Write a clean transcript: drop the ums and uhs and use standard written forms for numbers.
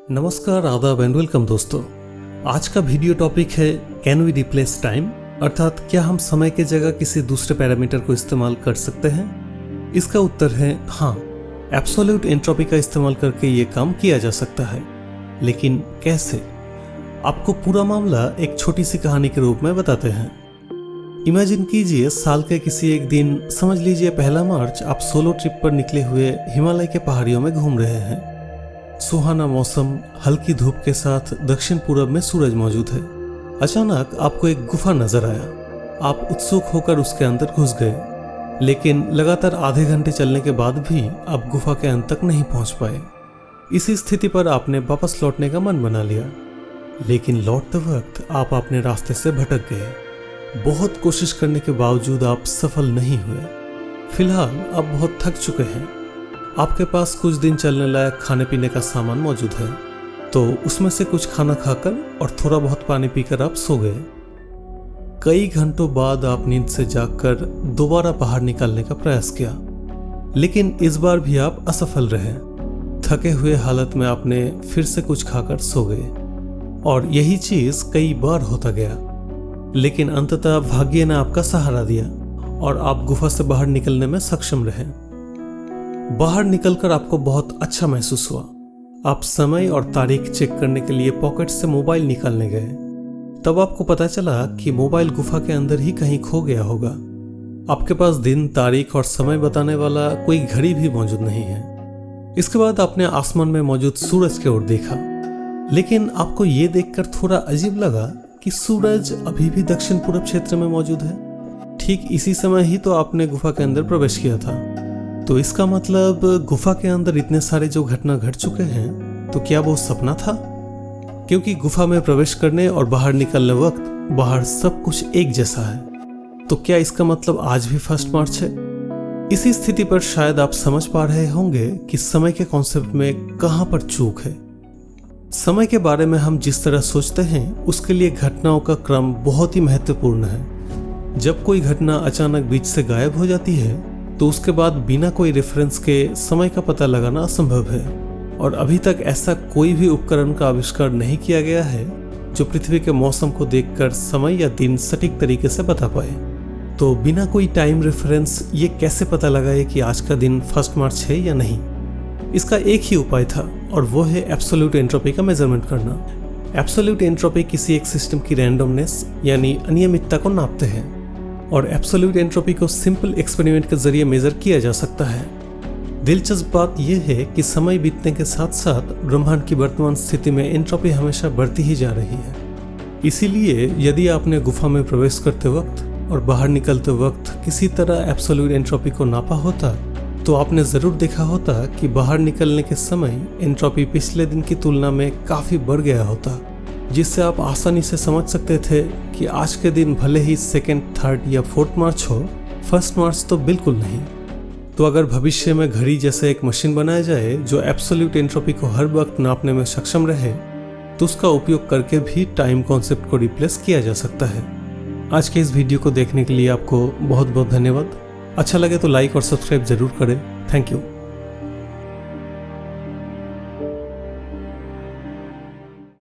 नमस्कार, आदाब and welcome दोस्तों। आज का वीडियो टॉपिक है कैन वी रिप्लेस टाइम, अर्थात क्या हम समय की जगह किसी दूसरे पैरामीटर को इस्तेमाल कर सकते हैं। इसका उत्तर है हाँ। एब्सोल्यूट एंट्रोपी का इस्तेमाल करके ये काम किया जा सकता है, लेकिन कैसे? आपको पूरा मामला एक छोटी सी कहानी के रूप में बताते हैं। इमेजिन कीजिए साल के किसी एक दिन, समझ लीजिए 1 मार्च, आप सोलो ट्रिप पर निकले हुए हिमालय के पहाड़ियों में घूम रहे हैं। सुहाना मौसम, हल्की धूप के साथ दक्षिण पूरब में सूरज मौजूद है। अचानक आपको एक गुफा नजर आया। आप उत्सुक होकर उसके अंदर घुस गए, लेकिन लगातार आधे घंटे चलने के बाद भी आप गुफा के अंत तक नहीं पहुंच पाए। इसी स्थिति पर आपने वापस लौटने का मन बना लिया, लेकिन लौटते वक्त आप अपने रास्ते से भटक गए। बहुत कोशिश करने के बावजूद आप सफल नहीं हुए। फिलहाल आप बहुत थक चुके हैं। आपके पास कुछ दिन चलने लायक खाने पीने का सामान मौजूद है, तो उसमें से कुछ खाना खाकर और थोड़ा बहुत पानी पीकर आप सो गए। कई घंटों बाद आप नींद से जागकर दोबारा बाहर निकलने का प्रयास किया, लेकिन इस बार भी आप असफल रहे। थके हुए हालत में आपने फिर से कुछ खाकर सो गए, और यही चीज कई बार होता गया। लेकिन अंततः भाग्य ने आपका सहारा दिया और आप गुफा से बाहर निकलने में सक्षम रहे। बाहर निकलकर आपको बहुत अच्छा महसूस हुआ। आप समय और तारीख चेक करने के लिए पॉकेट से मोबाइल निकालने गए। तब आपको पता चला कि मोबाइल गुफा के अंदर ही कहीं खो गया होगा। आपके पास दिन, तारीख और समय बताने वाला कोई घड़ी भी मौजूद नहीं है। इसके बाद आपने आसमान में मौजूद सूरज की ओर देखा, लेकिन आपको ये देखकर थोड़ा अजीब लगा कि सूरज अभी भी दक्षिण पूर्व क्षेत्र में मौजूद है। ठीक इसी समय ही तो आपने गुफा के अंदर प्रवेश किया था। तो इसका मतलब गुफा के अंदर इतने सारे जो घटना घट चुके हैं, तो क्या वो सपना था? क्योंकि गुफा में प्रवेश करने और बाहर निकलने वक्त बाहर सब कुछ एक जैसा है। तो क्या इसका मतलब आज भी 1 मार्च है? इसी स्थिति पर शायद आप समझ पा रहे होंगे कि समय के कॉन्सेप्ट में कहां पर चूक है। समय के बारे में हम जिस तरह सोचते हैं, उसके लिए घटनाओं का क्रम बहुत ही महत्वपूर्ण है। जब कोई घटना अचानक बीच से गायब हो जाती है, तो उसके बाद बिना कोई रेफरेंस के समय का पता लगाना असंभव है। और अभी तक ऐसा कोई भी उपकरण का आविष्कार नहीं किया गया है जो पृथ्वी के मौसम को देखकर समय या दिन सटीक तरीके से बता पाए। तो बिना कोई टाइम रेफरेंस ये कैसे पता लगाए कि आज का दिन 1 मार्च है या नहीं? इसका एक ही उपाय था, और वो है एब्सोल्यूट एंट्रोपी का मेजरमेंट करना। एब्सोल्यूट एंट्रोपी किसी एक सिस्टम की रैंडमनेस यानी अनियमितता को नापते हैं, और एब्सोल्यूट एंट्रोपी को सिंपल एक्सपेरिमेंट के जरिए मेजर किया जा सकता है। दिलचस्प बात यह है कि समय बीतने के साथ साथ ब्रह्मांड की वर्तमान स्थिति में एंट्रोपी हमेशा बढ़ती ही जा रही है। इसीलिए यदि आपने गुफा में प्रवेश करते वक्त और बाहर निकलते वक्त किसी तरह एब्सोल्यूट एंट्रोपी को नापा होता, तो आपने जरूर देखा होता कि बाहर निकलने के समय एंट्रोपी पिछले दिन की तुलना में काफी बढ़ गया होता, जिससे आप आसानी से समझ सकते थे कि आज के दिन भले ही 2nd, 3rd या 4th मार्च हो, 1 मार्च तो बिल्कुल नहीं। तो अगर भविष्य में घड़ी जैसे एक मशीन बनाया जाए जो एब्सोल्यूट एंट्रोपी को हर वक्त नापने में सक्षम रहे, तो उसका उपयोग करके भी टाइम कॉन्सेप्ट को रिप्लेस किया जा सकता है। आज के इस वीडियो को देखने के लिए आपको बहुत बहुत धन्यवाद। अच्छा लगे तो लाइक और सब्सक्राइब जरूर करें। Thank you.